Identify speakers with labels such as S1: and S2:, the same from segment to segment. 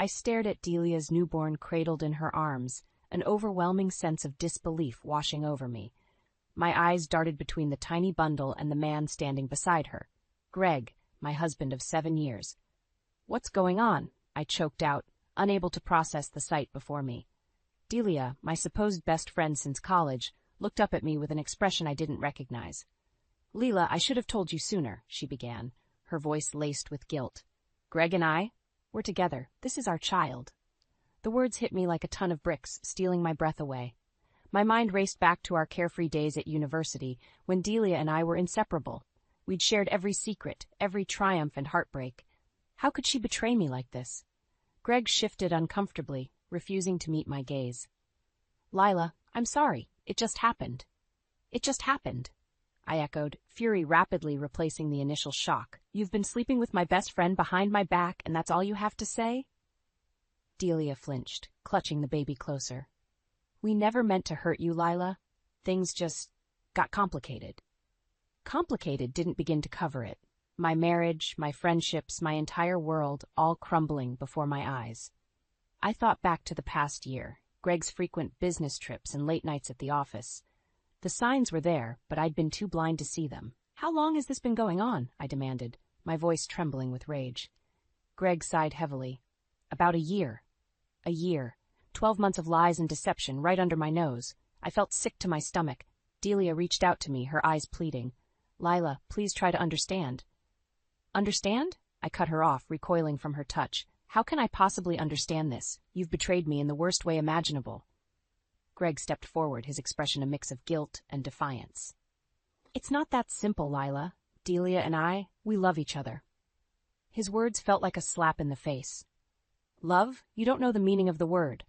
S1: I stared at Delia's newborn cradled in her arms, an overwhelming sense of disbelief washing over me. My eyes darted between the tiny bundle and the man standing beside her. Greg, my husband of 7 years. "What's going on?" I choked out, unable to process the sight before me. Delia, my supposed best friend since college, looked up at me with an expression I didn't recognize. "Leela, I should have told you sooner," she began, her voice laced with guilt. "Greg and I, we're together. This is our child." The words hit me like a ton of bricks, stealing my breath away. My mind raced back to our carefree days at university, when Delia and I were inseparable. We'd shared every secret, every triumph and heartbreak. How could she betray me like this? Greg shifted uncomfortably, refusing to meet my gaze. "Lila, I'm sorry. It just happened." "It just happened," I echoed, fury rapidly replacing the initial shock. "You've been sleeping with my best friend behind my back, and that's all you have to say?" Delia flinched, clutching the baby closer. "We never meant to hurt you, Lila. Things just got complicated." Complicated didn't begin to cover it. My marriage, my friendships, my entire world, all crumbling before my eyes. I thought back to the past year, Greg's frequent business trips and late nights at the office. The signs were there, but I'd been too blind to see them. "How long has this been going on?" I demanded, my voice trembling with rage. Greg sighed heavily. "About a year. A year. 12 months of lies and deception right under my nose. I felt sick to my stomach. Delia reached out to me, her eyes pleading. "Lila, please try to understand." "Understand?" I cut her off, recoiling from her touch. "How can I possibly understand this? You've betrayed me in the worst way imaginable." Greg stepped forward, his expression a mix of guilt and defiance. "It's not that simple, Lila. Delia and I, we love each other." His words felt like a slap in the face. "Love? You don't know the meaning of the word."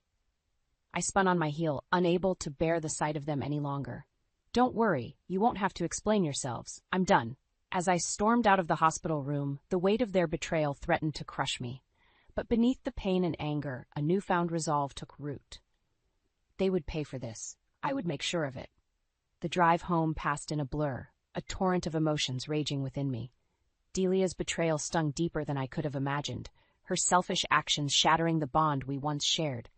S1: I spun on my heel, unable to bear the sight of them any longer. "Don't worry, you won't have to explain yourselves. I'm done." As I stormed out of the hospital room, the weight of their betrayal threatened to crush me. But beneath the pain and anger, a newfound resolve took root. They would pay for this. I would make sure of it. The drive home passed in a blur, a torrent of emotions raging within me. Delia's betrayal stung deeper than I could have imagined, her selfish actions shattering the bond we once shared.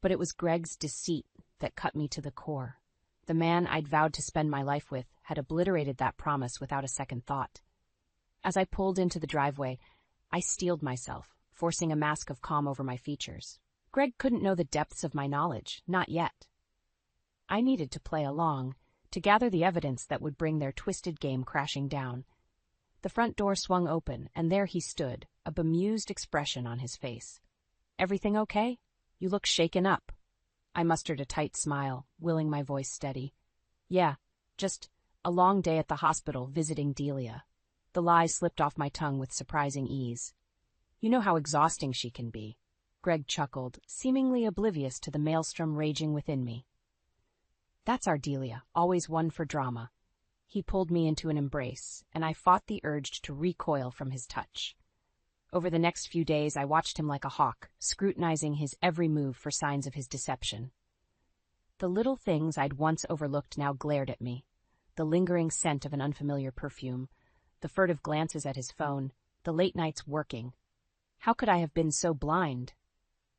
S1: But it was Greg's deceit that cut me to the core. The man I'd vowed to spend my life with had obliterated that promise without a second thought. As I pulled into the driveway, I steeled myself, forcing a mask of calm over my features. Greg couldn't know the depths of my knowledge, not yet. I needed to play along, to gather the evidence that would bring their twisted game crashing down. The front door swung open, and there he stood, a bemused expression on his face. "Everything okay? You look shaken up." I mustered a tight smile, willing my voice steady. "Yeah, just a long day at the hospital visiting Delia." The lies slipped off my tongue with surprising ease. "You know how exhausting she can be." Greg chuckled, seemingly oblivious to the maelstrom raging within me. "That's our Delia, always one for drama." He pulled me into an embrace, and I fought the urge to recoil from his touch. Over the next few days, I watched him like a hawk, scrutinizing his every move for signs of his deception. The little things I'd once overlooked now glared at me. The lingering scent of an unfamiliar perfume, the furtive glances at his phone, the late nights working. How could I have been so blind?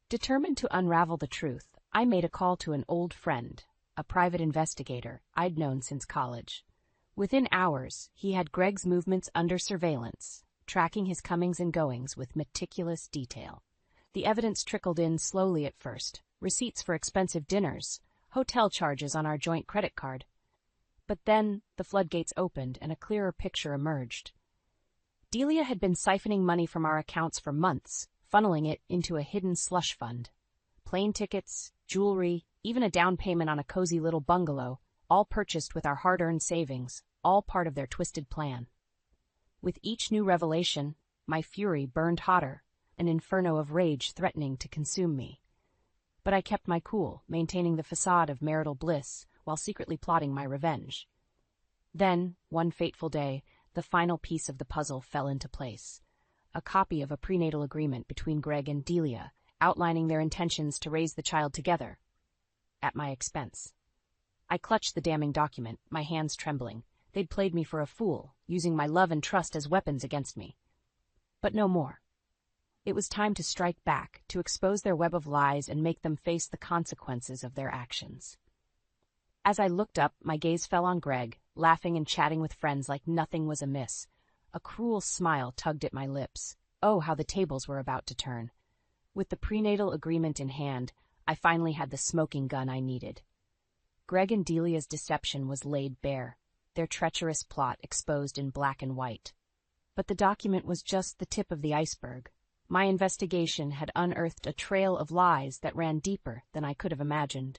S1: Determined to unravel the truth, I made a call to an old friend, a private investigator I'd known since college. Within hours, he had Greg's movements under surveillance, tracking his comings and goings with meticulous detail. The evidence trickled in slowly at first, receipts for expensive dinners, hotel charges on our joint credit card. But then the floodgates opened and a clearer picture emerged. Delia had been siphoning money from our accounts for months, funneling it into a hidden slush fund. Plane tickets, jewelry, even a down payment on a cozy little bungalow, all purchased with our hard-earned savings, all part of their twisted plan. With each new revelation, my fury burned hotter, an inferno of rage threatening to consume me. But I kept my cool, maintaining the facade of marital bliss while secretly plotting my revenge. Then, one fateful day, the final piece of the puzzle fell into place. A copy of a prenatal agreement between Greg and Delia, outlining their intentions to raise the child together, at my expense. I clutched the damning document, my hands trembling. They'd played me for a fool, using my love and trust as weapons against me. But no more. It was time to strike back, to expose their web of lies and make them face the consequences of their actions. As I looked up, my gaze fell on Greg, laughing and chatting with friends like nothing was amiss. A cruel smile tugged at my lips. Oh, how the tables were about to turn. With the prenatal agreement in hand, I finally had the smoking gun I needed. Greg and Delia's deception was laid bare, their treacherous plot exposed in black and white. But the document was just the tip of the iceberg. My investigation had unearthed a trail of lies that ran deeper than I could have imagined.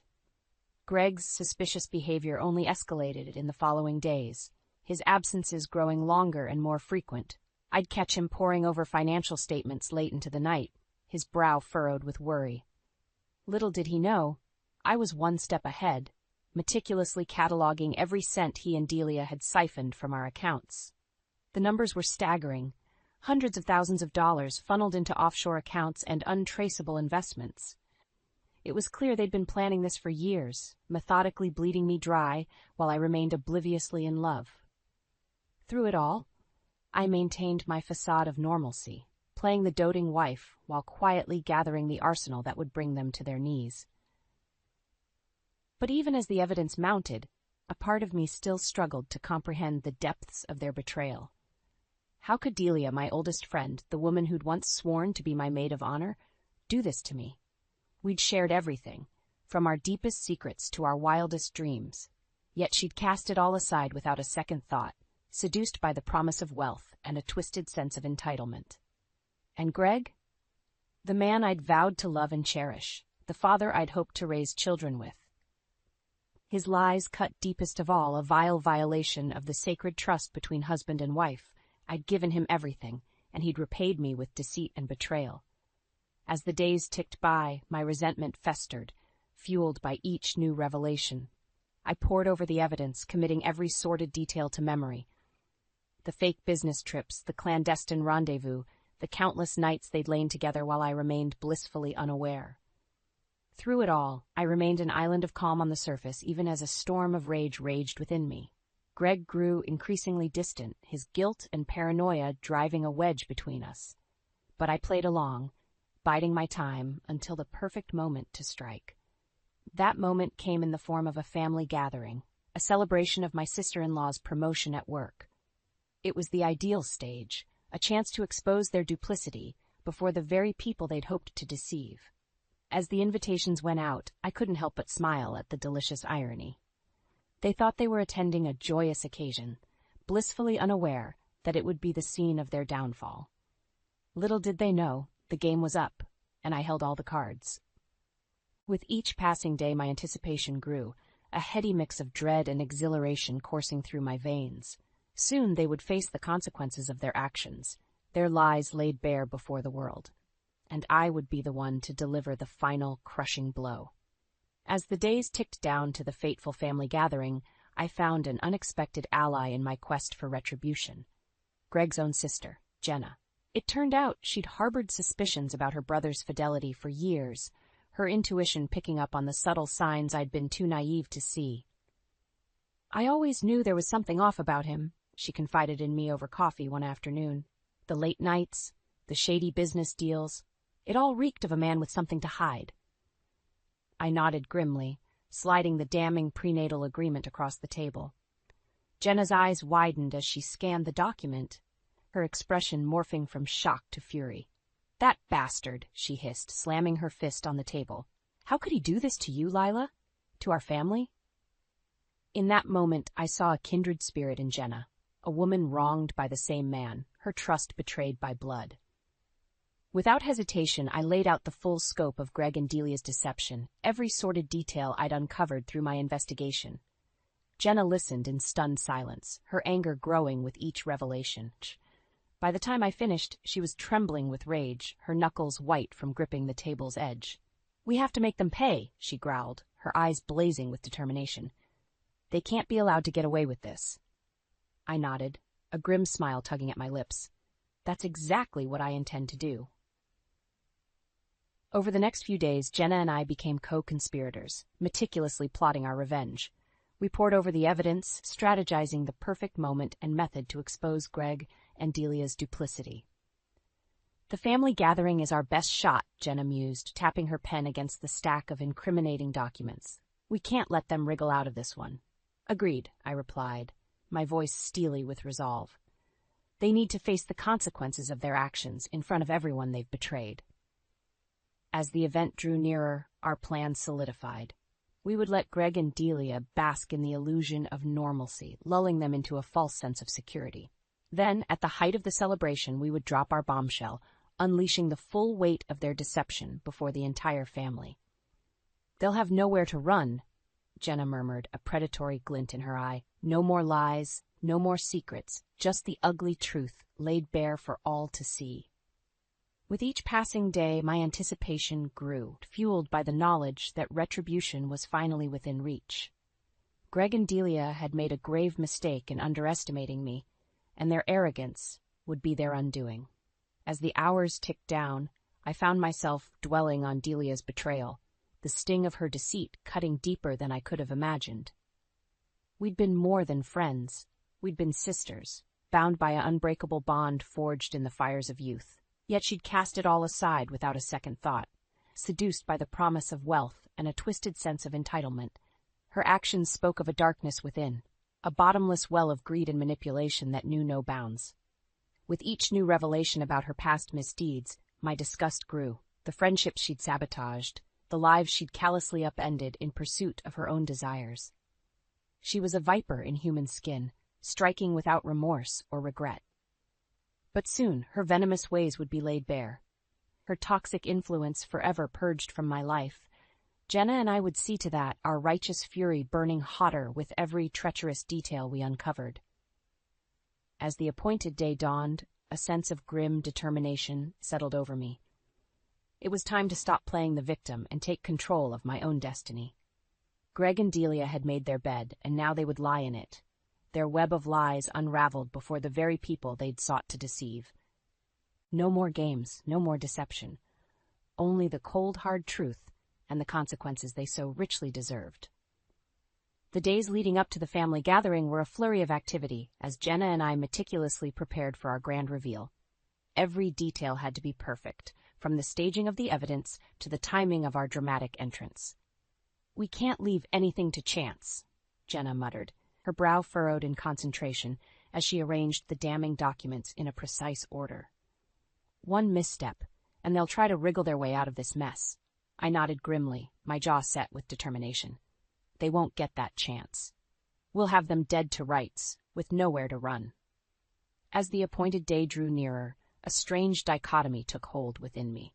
S1: Greg's suspicious behavior only escalated in the following days, his absences growing longer and more frequent. I'd catch him poring over financial statements late into the night, his brow furrowed with worry. Little did he know, I was one step ahead, meticulously cataloging every cent he and Delia had siphoned from our accounts. The numbers were staggering. Hundreds of thousands of dollars funneled into offshore accounts and untraceable investments. It was clear they'd been planning this for years, methodically bleeding me dry while I remained obliviously in love. Through it all, I maintained my facade of normalcy, playing the doting wife while quietly gathering the arsenal that would bring them to their knees. But even as the evidence mounted, a part of me still struggled to comprehend the depths of their betrayal. How could Delia, my oldest friend, the woman who'd once sworn to be my maid of honor, do this to me? We'd shared everything, from our deepest secrets to our wildest dreams. Yet she'd cast it all aside without a second thought, seduced by the promise of wealth and a twisted sense of entitlement. And Greg? The man I'd vowed to love and cherish, the father I'd hoped to raise children with. His lies cut deepest of all, a vile violation of the sacred trust between husband and wife. I'd given him everything, and he'd repaid me with deceit and betrayal. As the days ticked by, my resentment festered, fueled by each new revelation. I pored over the evidence, committing every sordid detail to memory. The fake business trips, the clandestine rendezvous, the countless nights they'd lain together while I remained blissfully unaware. Through it all, I remained an island of calm on the surface, even as a storm of rage raged within me. Greg grew increasingly distant, his guilt and paranoia driving a wedge between us. But I played along, biding my time until the perfect moment to strike. That moment came in the form of a family gathering, a celebration of my sister-in-law's promotion at work. It was the ideal stage, a chance to expose their duplicity before the very people they'd hoped to deceive. As the invitations went out, I couldn't help but smile at the delicious irony. They thought they were attending a joyous occasion, blissfully unaware that it would be the scene of their downfall. Little did they know, the game was up, and I held all the cards. With each passing day, my anticipation grew, a heady mix of dread and exhilaration coursing through my veins. Soon they would face the consequences of their actions, their lies laid bare before the world, and I would be the one to deliver the final, crushing blow. As the days ticked down to the fateful family gathering, I found an unexpected ally in my quest for retribution. Greg's own sister, Jenna. It turned out she'd harbored suspicions about her brother's fidelity for years, her intuition picking up on the subtle signs I'd been too naive to see. "I always knew there was something off about him," she confided in me over coffee one afternoon. "The late nights, the shady business deals, it all reeked of a man with something to hide." I nodded grimly, sliding the damning prenatal agreement across the table. Jenna's eyes widened as she scanned the document, her expression morphing from shock to fury. "That bastard," she hissed, slamming her fist on the table. "How could he do this to you, Lila? To our family?" In that moment, I saw a kindred spirit in Jenna, a woman wronged by the same man, her trust betrayed by blood. Without hesitation, I laid out the full scope of Greg and Delia's deception, every sordid detail I'd uncovered through my investigation. Jenna listened in stunned silence, her anger growing with each revelation. By the time I finished, she was trembling with rage, her knuckles white from gripping the table's edge. "We have to make them pay," she growled, her eyes blazing with determination. "They can't be allowed to get away with this." I nodded, a grim smile tugging at my lips. "That's exactly what I intend to do." Over the next few days, Jenna and I became co-conspirators, meticulously plotting our revenge. We pored over the evidence, strategizing the perfect moment and method to expose Greg and Delia's duplicity. The family gathering is our best shot, Jenna mused, tapping her pen against the stack of incriminating documents. We can't let them wriggle out of this one. Agreed, I replied, my voice steely with resolve. They need to face the consequences of their actions in front of everyone they've betrayed. As the event drew nearer, our plans solidified. We would let Greg and Delia bask in the illusion of normalcy, lulling them into a false sense of security. Then, at the height of the celebration, we would drop our bombshell, unleashing the full weight of their deception before the entire family. They'll have nowhere to run, Jenna murmured, a predatory glint in her eye. No more lies, no more secrets, just the ugly truth laid bare for all to see. With each passing day, my anticipation grew, fueled by the knowledge that retribution was finally within reach. Greg and Delia had made a grave mistake in underestimating me, and their arrogance would be their undoing. As the hours ticked down, I found myself dwelling on Delia's betrayal, the sting of her deceit cutting deeper than I could have imagined. We'd been more than friends. We'd been sisters, bound by an unbreakable bond forged in the fires of youth. Yet she'd cast it all aside without a second thought, seduced by the promise of wealth and a twisted sense of entitlement. Her actions spoke of a darkness within, a bottomless well of greed and manipulation that knew no bounds. With each new revelation about her past misdeeds, my disgust grew. The friendships she'd sabotaged, the lives she'd callously upended in pursuit of her own desires. She was a viper in human skin, striking without remorse or regret. But soon her venomous ways would be laid bare, her toxic influence forever purged from my life. Jenna and I would see to that, our righteous fury burning hotter with every treacherous detail we uncovered. As the appointed day dawned, a sense of grim determination settled over me. It was time to stop playing the victim and take control of my own destiny. Greg and Delia had made their bed, and now they would lie in it, their web of lies unraveled before the very people they'd sought to deceive. No more games, no more deception. Only the cold, hard truth and the consequences they so richly deserved. The days leading up to the family gathering were a flurry of activity as Jenna and I meticulously prepared for our grand reveal. Every detail had to be perfect, from the staging of the evidence to the timing of our dramatic entrance. We can't leave anything to chance, Jenna muttered, her brow furrowed in concentration as she arranged the damning documents in a precise order. One misstep, and they'll try to wriggle their way out of this mess. I nodded grimly, my jaw set with determination. They won't get that chance. We'll have them dead to rights, with nowhere to run. As the appointed day drew nearer, a strange dichotomy took hold within me.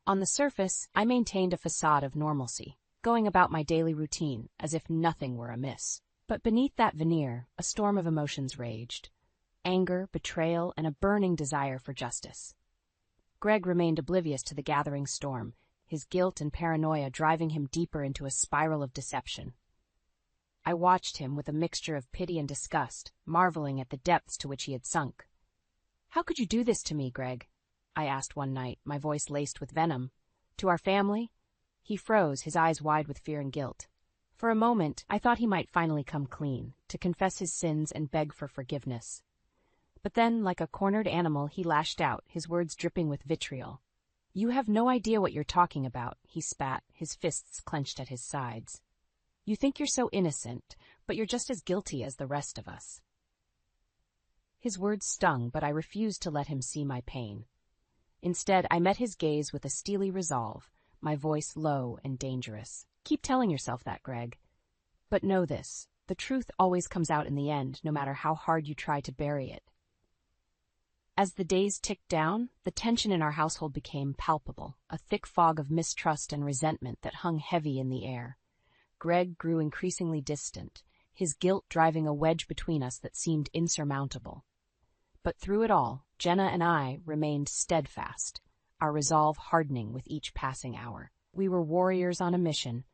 S1: On the surface, I maintained a facade of normalcy, going about my daily routine as if nothing were amiss. But beneath that veneer, a storm of emotions raged. Anger, betrayal, and a burning desire for justice. Greg remained oblivious to the gathering storm, his guilt and paranoia driving him deeper into a spiral of deception. I watched him with a mixture of pity and disgust, marveling at the depths to which he had sunk. "How could you do this to me, Greg?" I asked one night, my voice laced with venom. "To our family?" He froze, his eyes wide with fear and guilt. For a moment, I thought he might finally come clean, to confess his sins and beg for forgiveness. But then, like a cornered animal, he lashed out, his words dripping with vitriol. "You have no idea what you're talking about," he spat, his fists clenched at his sides. "You think you're so innocent, but you're just as guilty as the rest of us." His words stung, but I refused to let him see my pain. Instead, I met his gaze with a steely resolve, my voice low and dangerous. "Keep telling yourself that, Greg. But know this, the truth always comes out in the end, no matter how hard you try to bury it." As the days ticked down, the tension in our household became palpable, a thick fog of mistrust and resentment that hung heavy in the air. Greg grew increasingly distant, his guilt driving a wedge between us that seemed insurmountable. But through it all, Jenna and I remained steadfast, our resolve hardening with each passing hour. We were warriors on a mission,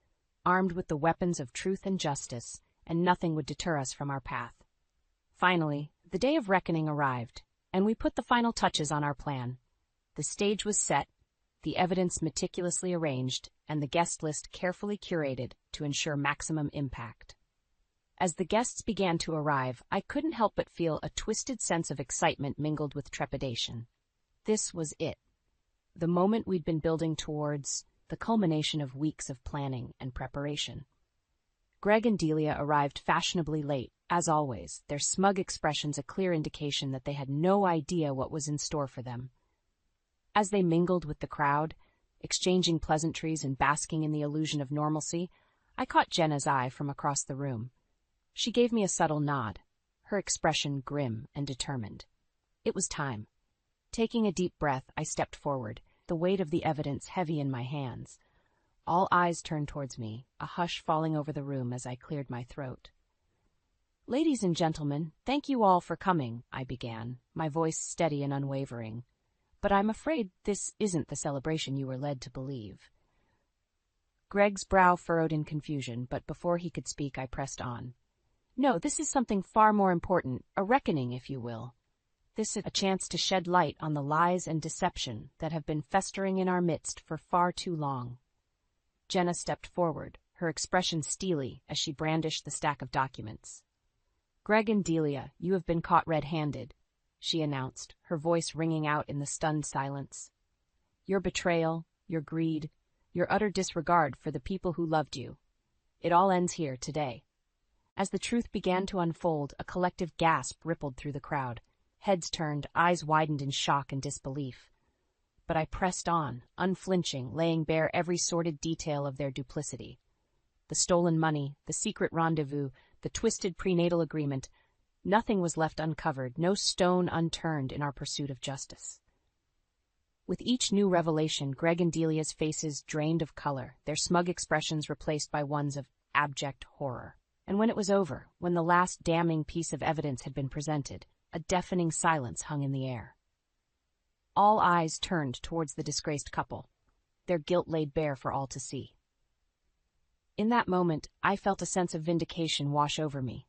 S1: armed with the weapons of truth and justice, and nothing would deter us from our path. Finally, the day of reckoning arrived, and we put the final touches on our plan. The stage was set, the evidence meticulously arranged, and the guest list carefully curated to ensure maximum impact. As the guests began to arrive, I couldn't help but feel a twisted sense of excitement mingled with trepidation. This was it, the moment we'd been building towards, the culmination of weeks of planning and preparation. Greg and Delia arrived fashionably late, as always, their smug expressions a clear indication that they had no idea what was in store for them. As they mingled with the crowd, exchanging pleasantries and basking in the illusion of normalcy, I caught Jenna's eye from across the room. She gave me a subtle nod, her expression grim and determined. It was time. Taking a deep breath, I stepped forward, the weight of the evidence heavy in my hands. All eyes turned towards me, a hush falling over the room as I cleared my throat. "Ladies and gentlemen, thank you all for coming," I began, my voice steady and unwavering. "But I'm afraid this isn't the celebration you were led to believe." Greg's brow furrowed in confusion, but before he could speak, I pressed on. "No, this is something far more important, a reckoning, if you will. This is a chance to shed light on the lies and deception that have been festering in our midst for far too long." Jenna stepped forward, her expression steely as she brandished the stack of documents. "Greg and Delia, you have been caught red-handed," she announced, her voice ringing out in the stunned silence. "Your betrayal, your greed, your utter disregard for the people who loved you. It all ends here today." As the truth began to unfold, a collective gasp rippled through the crowd. Heads turned, eyes widened in shock and disbelief. But I pressed on, unflinching, laying bare every sordid detail of their duplicity. The stolen money, the secret rendezvous, the twisted prenatal agreement. Nothing was left uncovered, no stone unturned in our pursuit of justice. With each new revelation, Greg and Delia's faces drained of color, their smug expressions replaced by ones of abject horror. And when it was over, when the last damning piece of evidence had been presented, a deafening silence hung in the air. All eyes turned towards the disgraced couple, their guilt laid bare for all to see. In that moment, I felt a sense of vindication wash over me,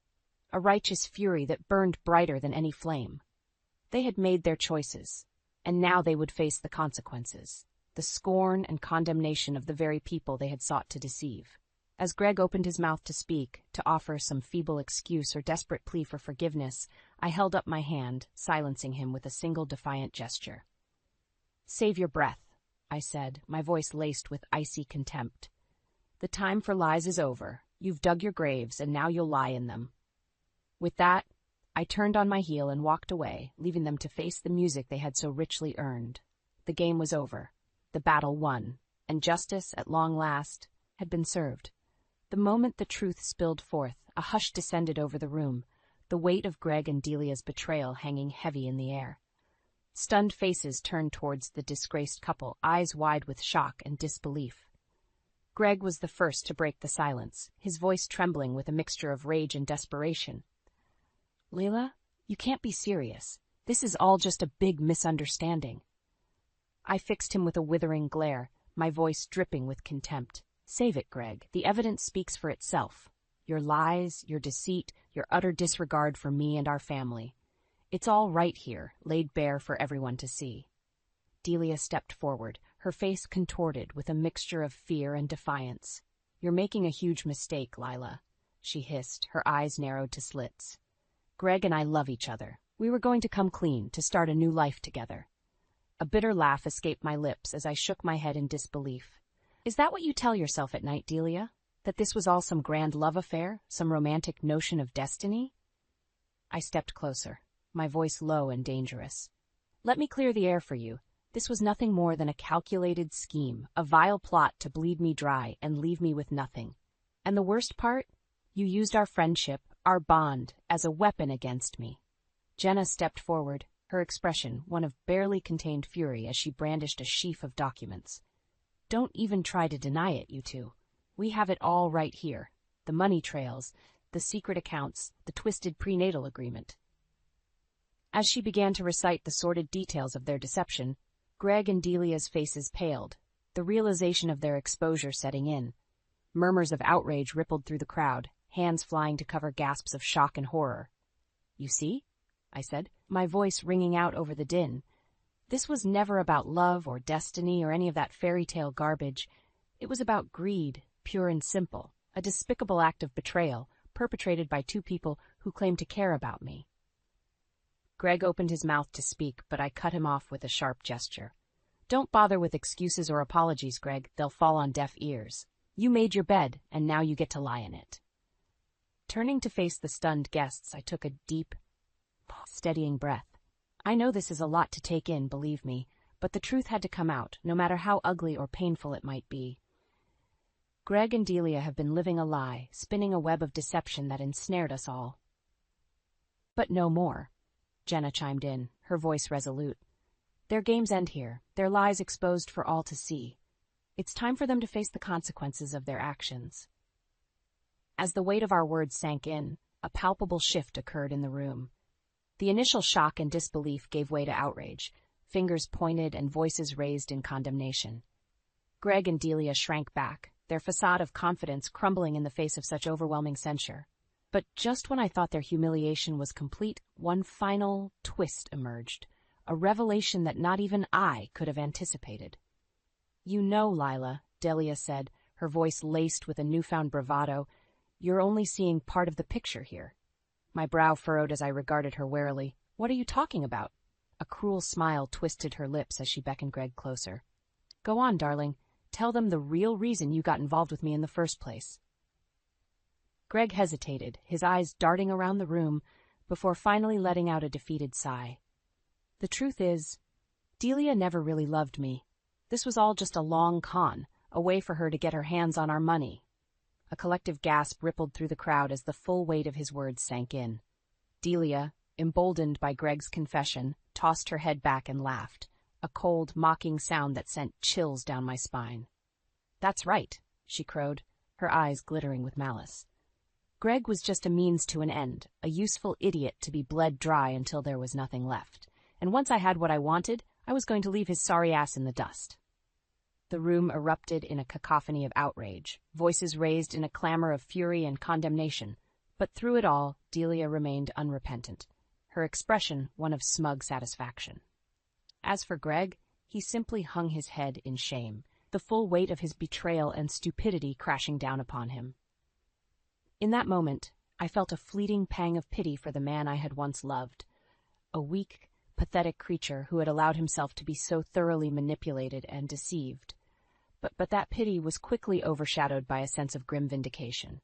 S1: a righteous fury that burned brighter than any flame. They had made their choices, and now they would face the consequences, the scorn and condemnation of the very people they had sought to deceive. As Greg opened his mouth to speak, to offer some feeble excuse or desperate plea for forgiveness, I held up my hand, silencing him with a single defiant gesture. "Save your breath," I said, my voice laced with icy contempt. "The time for lies is over. You've dug your graves, and now you'll lie in them." With that, I turned on my heel and walked away, leaving them to face the music they had so richly earned. The game was over, the battle won, and justice, at long last, had been served. The moment the truth spilled forth, a hush descended over the room, the weight of Greg and Delia's betrayal hanging heavy in the air. Stunned faces turned towards the disgraced couple, eyes wide with shock and disbelief. Greg was the first to break the silence, his voice trembling with a mixture of rage and desperation. "Leila, you can't be serious. This is all just a big misunderstanding." I fixed him with a withering glare, my voice dripping with contempt. "Save it, Greg. The evidence speaks for itself. Your lies, your deceit, your utter disregard for me and our family. It's all right here, laid bare for everyone to see." Delia stepped forward, her face contorted with a mixture of fear and defiance. "You're making a huge mistake, Lila," she hissed, her eyes narrowed to slits. "Greg and I love each other. We were going to come clean, to start a new life together." A bitter laugh escaped my lips as I shook my head in disbelief. "Is that what you tell yourself at night, Delia? That this was all some grand love affair, some romantic notion of destiny?" I stepped closer, my voice low and dangerous. "Let me clear the air for you. This was nothing more than a calculated scheme, a vile plot to bleed me dry and leave me with nothing. And the worst part? You used our friendship, our bond, as a weapon against me." Jenna stepped forward, her expression one of barely contained fury as she brandished a sheaf of documents. "Don't even try to deny it, you two. We have it all right here. The money trails, the secret accounts, the twisted prenatal agreement." As she began to recite the sordid details of their deception, Greg and Delia's faces paled, the realization of their exposure setting in. Murmurs of outrage rippled through the crowd, hands flying to cover gasps of shock and horror. "You see?" I said, my voice ringing out over the din. "This was never about love or destiny or any of that fairy tale garbage. It was about greed, pure and simple, a despicable act of betrayal perpetrated by two people who claimed to care about me." Greg opened his mouth to speak, but I cut him off with a sharp gesture. Don't bother with excuses or apologies, Greg. They'll fall on deaf ears. You made your bed, and now you get to lie in it. Turning to face the stunned guests, I took a deep, steadying breath. I know this is a lot to take in, believe me, but the truth had to come out, no matter how ugly or painful it might be. Greg and Delia have been living a lie, spinning a web of deception that ensnared us all. But no more, Jenna chimed in, her voice resolute. Their games end here, their lies exposed for all to see. It's time for them to face the consequences of their actions. As the weight of our words sank in, a palpable shift occurred in the room. The initial shock and disbelief gave way to outrage, fingers pointed and voices raised in condemnation. Greg and Delia shrank back, their facade of confidence crumbling in the face of such overwhelming censure. But just when I thought their humiliation was complete, one final twist emerged, a revelation that not even I could have anticipated. You know, Lila, Delia said, her voice laced with a newfound bravado, you're only seeing part of the picture here. My brow furrowed as I regarded her warily. What are you talking about? A cruel smile twisted her lips as she beckoned Greg closer. Go on, darling. Tell them the real reason you got involved with me in the first place. Greg hesitated, his eyes darting around the room, before finally letting out a defeated sigh. The truth is, Delia never really loved me. This was all just a long con, a way for her to get her hands on our money. A collective gasp rippled through the crowd as the full weight of his words sank in. Delia, emboldened by Greg's confession, tossed her head back and laughed, a cold, mocking sound that sent chills down my spine. That's right, she crowed, her eyes glittering with malice. Greg was just a means to an end, a useful idiot to be bled dry until there was nothing left. And once I had what I wanted, I was going to leave his sorry ass in the dust. The room erupted in a cacophony of outrage, voices raised in a clamor of fury and condemnation. But through it all, Delia remained unrepentant, her expression one of smug satisfaction. As for Greg, he simply hung his head in shame, the full weight of his betrayal and stupidity crashing down upon him. In that moment, I felt a fleeting pang of pity for the man I had once loved, a weak, pathetic creature who had allowed himself to be so thoroughly manipulated and deceived. But that pity was quickly overshadowed by a sense of grim vindication.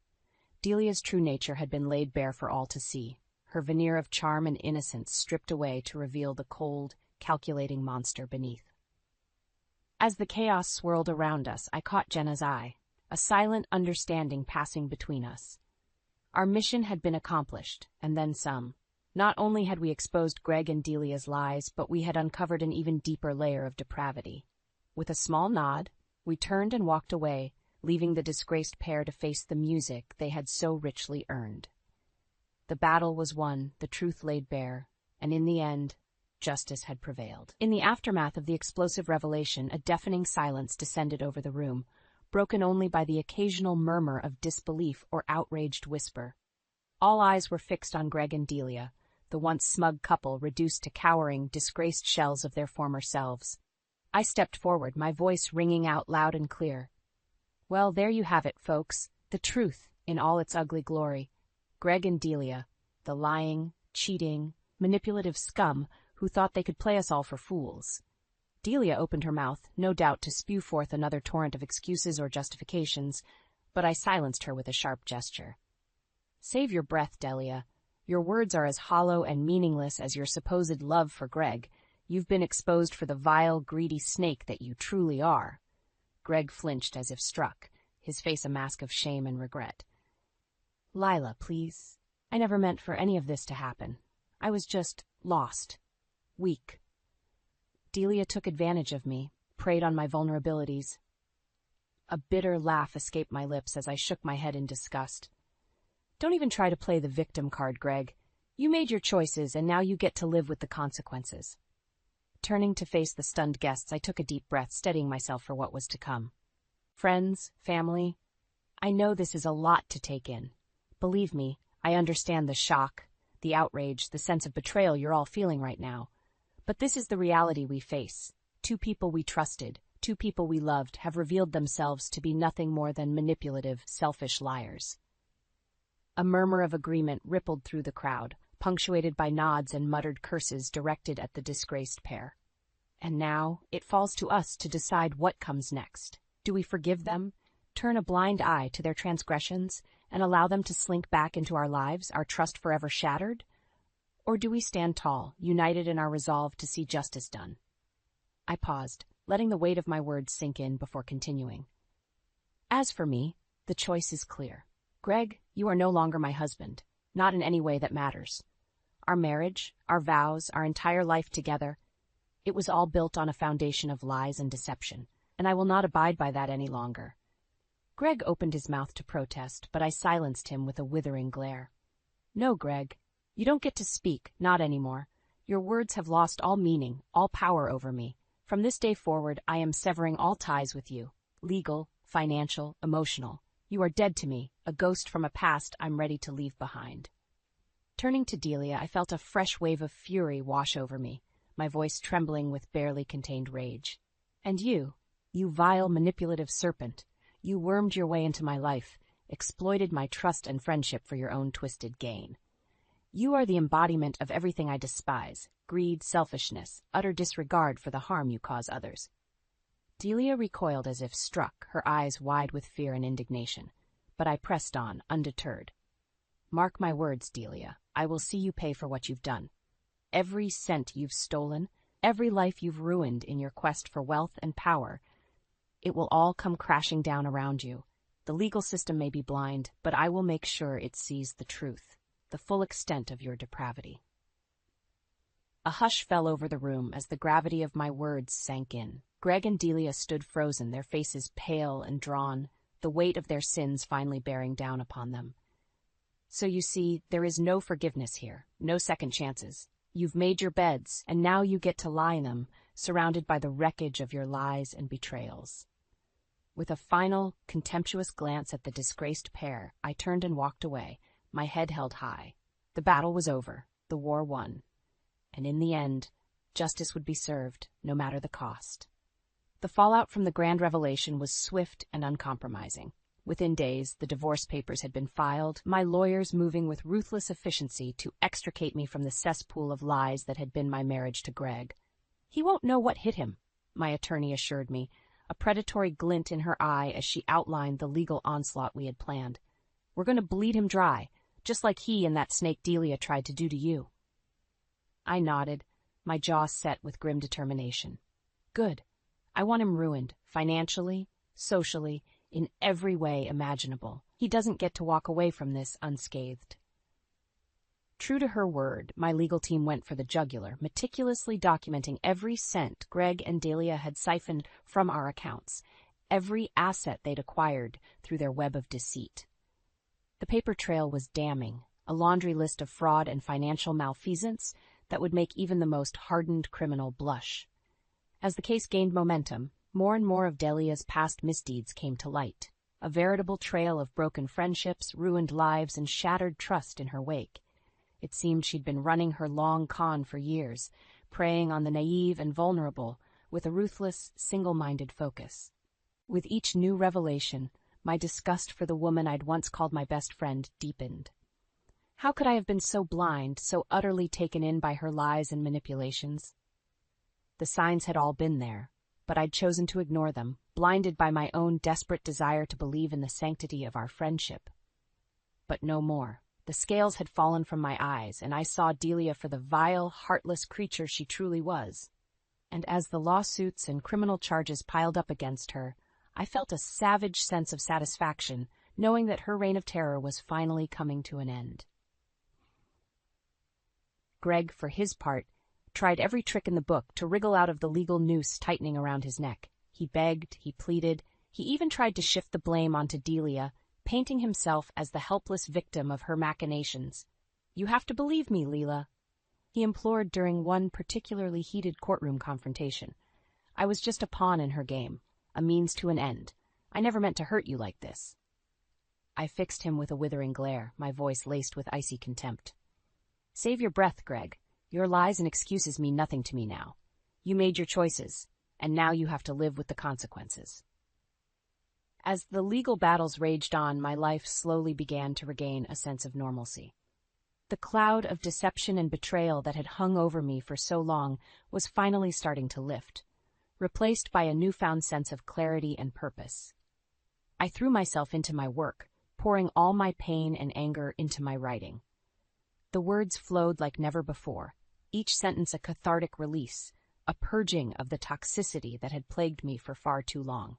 S1: Delia's true nature had been laid bare for all to see, her veneer of charm and innocence stripped away to reveal the cold, calculating monster beneath. As the chaos swirled around us, I caught Jenna's eye, a silent understanding passing between us. Our mission had been accomplished, and then some. Not only had we exposed Greg and Delia's lies, but we had uncovered an even deeper layer of depravity. With a small nod, we turned and walked away, leaving the disgraced pair to face the music they had so richly earned. The battle was won, the truth laid bare, and in the end, justice had prevailed. In the aftermath of the explosive revelation, a deafening silence descended over the room, broken only by the occasional murmur of disbelief or outraged whisper. All eyes were fixed on Greg and Delia, the once smug couple reduced to cowering, disgraced shells of their former selves. I stepped forward, my voice ringing out loud and clear. Well, there you have it, folks, the truth in all its ugly glory. Greg and Delia, the lying, cheating, manipulative scum who thought they could play us all for fools. Delia opened her mouth, no doubt to spew forth another torrent of excuses or justifications, but I silenced her with a sharp gesture. Save your breath, Delia. Your words are as hollow and meaningless as your supposed love for Greg. You've been exposed for the vile, greedy snake that you truly are. Greg flinched as if struck, his face a mask of shame and regret. Lila, please. I never meant for any of this to happen. I was just lost. Weak. Delia took advantage of me, preyed on my vulnerabilities. A bitter laugh escaped my lips as I shook my head in disgust. Don't even try to play the victim card, Greg. You made your choices, and now you get to live with the consequences. Turning to face the stunned guests, I took a deep breath, steadying myself for what was to come. Friends, family, I know this is a lot to take in. Believe me, I understand the shock, the outrage, the sense of betrayal you're all feeling right now. But this is the reality we face. Two people we trusted, two people we loved, have revealed themselves to be nothing more than manipulative, selfish liars. A murmur of agreement rippled through the crowd, punctuated by nods and muttered curses directed at the disgraced pair. And now it falls to us to decide what comes next. Do we forgive them, turn a blind eye to their transgressions, and allow them to slink back into our lives, our trust forever shattered? Or do we stand tall, united in our resolve to see justice done? I paused, letting the weight of my words sink in before continuing. As for me, the choice is clear. Greg, you are no longer my husband, not in any way that matters. Our marriage, our vows, our entire life together, it was all built on a foundation of lies and deception, and I will not abide by that any longer. Greg opened his mouth to protest, but I silenced him with a withering glare. No, Greg, you don't get to speak, not anymore. Your words have lost all meaning, all power over me. From this day forward, I am severing all ties with you. Legal, financial, emotional. You are dead to me, a ghost from a past I'm ready to leave behind. Turning to Delia, I felt a fresh wave of fury wash over me, my voice trembling with barely contained rage. And you vile manipulative serpent, you wormed your way into my life, exploited my trust and friendship for your own twisted gain. You are the embodiment of everything I despise: greed, selfishness, utter disregard for the harm you cause others. Delia recoiled as if struck, her eyes wide with fear and indignation, but I pressed on, undeterred. Mark my words, Delia, I will see you pay for what you've done. Every cent you've stolen, every life you've ruined in your quest for wealth and power, it will all come crashing down around you. The legal system may be blind, but I will make sure it sees the truth, the full extent of your depravity. A hush fell over the room as the gravity of my words sank in. Greg and Delia stood frozen, their faces pale and drawn, the weight of their sins finally bearing down upon them. So you see, there is no forgiveness here, no second chances. You've made your beds, and now you get to lie in them, surrounded by the wreckage of your lies and betrayals. With a final, contemptuous glance at the disgraced pair, I turned and walked away, my head held high. The battle was over, the war won. And in the end, justice would be served, no matter the cost. The fallout from the grand revelation was swift and uncompromising. Within days, the divorce papers had been filed, my lawyers moving with ruthless efficiency to extricate me from the cesspool of lies that had been my marriage to Greg. He won't know what hit him, my attorney assured me, a predatory glint in her eye as she outlined the legal onslaught we had planned. We're going to bleed him dry, just like he and that snake Delia tried to do to you. I nodded, my jaw set with grim determination. Good. I want him ruined, financially, socially, in every way imaginable. He doesn't get to walk away from this unscathed. True to her word, my legal team went for the jugular, meticulously documenting every cent Greg and Delia had siphoned from our accounts, every asset they'd acquired through their web of deceit. The paper trail was damning, a laundry list of fraud and financial malfeasance that would make even the most hardened criminal blush. As the case gained momentum, more and more of Delia's past misdeeds came to light, a veritable trail of broken friendships, ruined lives, and shattered trust in her wake. It seemed she'd been running her long con for years, preying on the naive and vulnerable with a ruthless, single-minded focus. With each new revelation, my disgust for the woman I'd once called my best friend deepened. How could I have been so blind, so utterly taken in by her lies and manipulations? The signs had all been there, but I'd chosen to ignore them, blinded by my own desperate desire to believe in the sanctity of our friendship. But no more. The scales had fallen from my eyes, and I saw Delia for the vile, heartless creature she truly was. And as the lawsuits and criminal charges piled up against her, I felt a savage sense of satisfaction, knowing that her reign of terror was finally coming to an end. Greg, for his part, tried every trick in the book to wriggle out of the legal noose tightening around his neck. He begged, he pleaded, he even tried to shift the blame onto Delia, painting himself as the helpless victim of her machinations. "You have to believe me, Leela," he implored during one particularly heated courtroom confrontation. "I was just a pawn in her game, a means to an end. I never meant to hurt you like this." I fixed him with a withering glare, my voice laced with icy contempt. "Save your breath, Greg. Your lies and excuses mean nothing to me now. You made your choices, and now you have to live with the consequences." As the legal battles raged on, my life slowly began to regain a sense of normalcy. The cloud of deception and betrayal that had hung over me for so long was finally starting to lift, replaced by a newfound sense of clarity and purpose. I threw myself into my work, pouring all my pain and anger into my writing. The words flowed like never before, each sentence a cathartic release, a purging of the toxicity that had plagued me for far too long.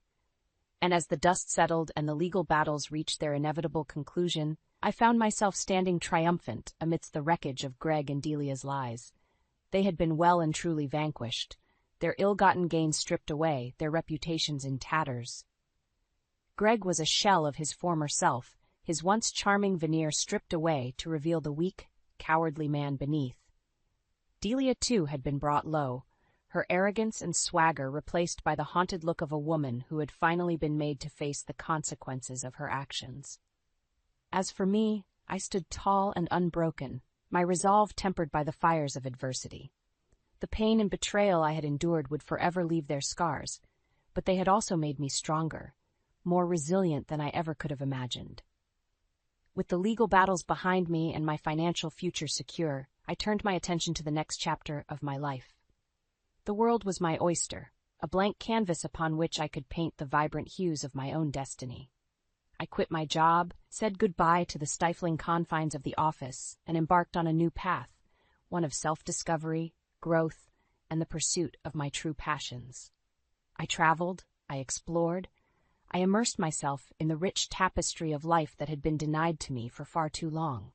S1: And as the dust settled and the legal battles reached their inevitable conclusion, I found myself standing triumphant amidst the wreckage of Greg and Delia's lies. They had been well and truly vanquished, their ill-gotten gains stripped away, their reputations in tatters. Greg was a shell of his former self, his once charming veneer stripped away to reveal the weak, cowardly man beneath. Delia, too, had been brought low, her arrogance and swagger replaced by the haunted look of a woman who had finally been made to face the consequences of her actions. As for me, I stood tall and unbroken, my resolve tempered by the fires of adversity. The pain and betrayal I had endured would forever leave their scars, but they had also made me stronger, more resilient than I ever could have imagined. With the legal battles behind me and my financial future secure, I turned my attention to the next chapter of my life. The world was my oyster, a blank canvas upon which I could paint the vibrant hues of my own destiny. I quit my job, said goodbye to the stifling confines of the office, and embarked on a new path, one of self-discovery, growth, and the pursuit of my true passions. I traveled, I explored, I immersed myself in the rich tapestry of life that had been denied to me for far too long.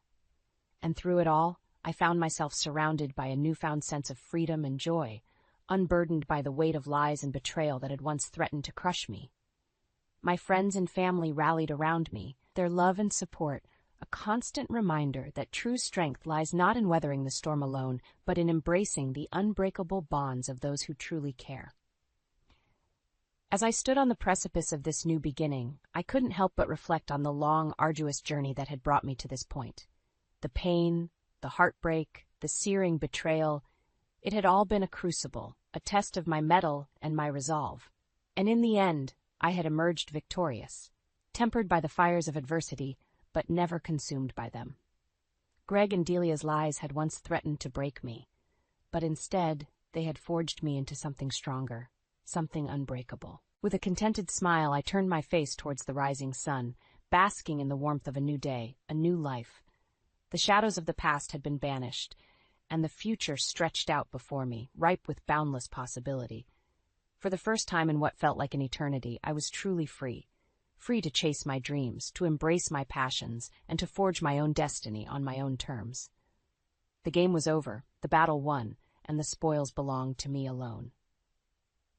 S1: And through it all, I found myself surrounded by a newfound sense of freedom and joy, unburdened by the weight of lies and betrayal that had once threatened to crush me. My friends and family rallied around me, their love and support, a constant reminder that true strength lies not in weathering the storm alone, but in embracing the unbreakable bonds of those who truly care. As I stood on the precipice of this new beginning, I couldn't help but reflect on the long, arduous journey that had brought me to this point. The pain, the heartbreak, the searing betrayal, it had all been a crucible, a test of my mettle and my resolve. And in the end, I had emerged victorious, tempered by the fires of adversity, but never consumed by them. Greg and Delia's lies had once threatened to break me, but instead they had forged me into something stronger, something unbreakable. With a contented smile, I turned my face towards the rising sun, basking in the warmth of a new day, a new life. The shadows of the past had been banished, and the future stretched out before me, ripe with boundless possibility. For the first time in what felt like an eternity, I was truly free. Free to chase my dreams, to embrace my passions, and to forge my own destiny on my own terms. The game was over, the battle won, and the spoils belonged to me alone.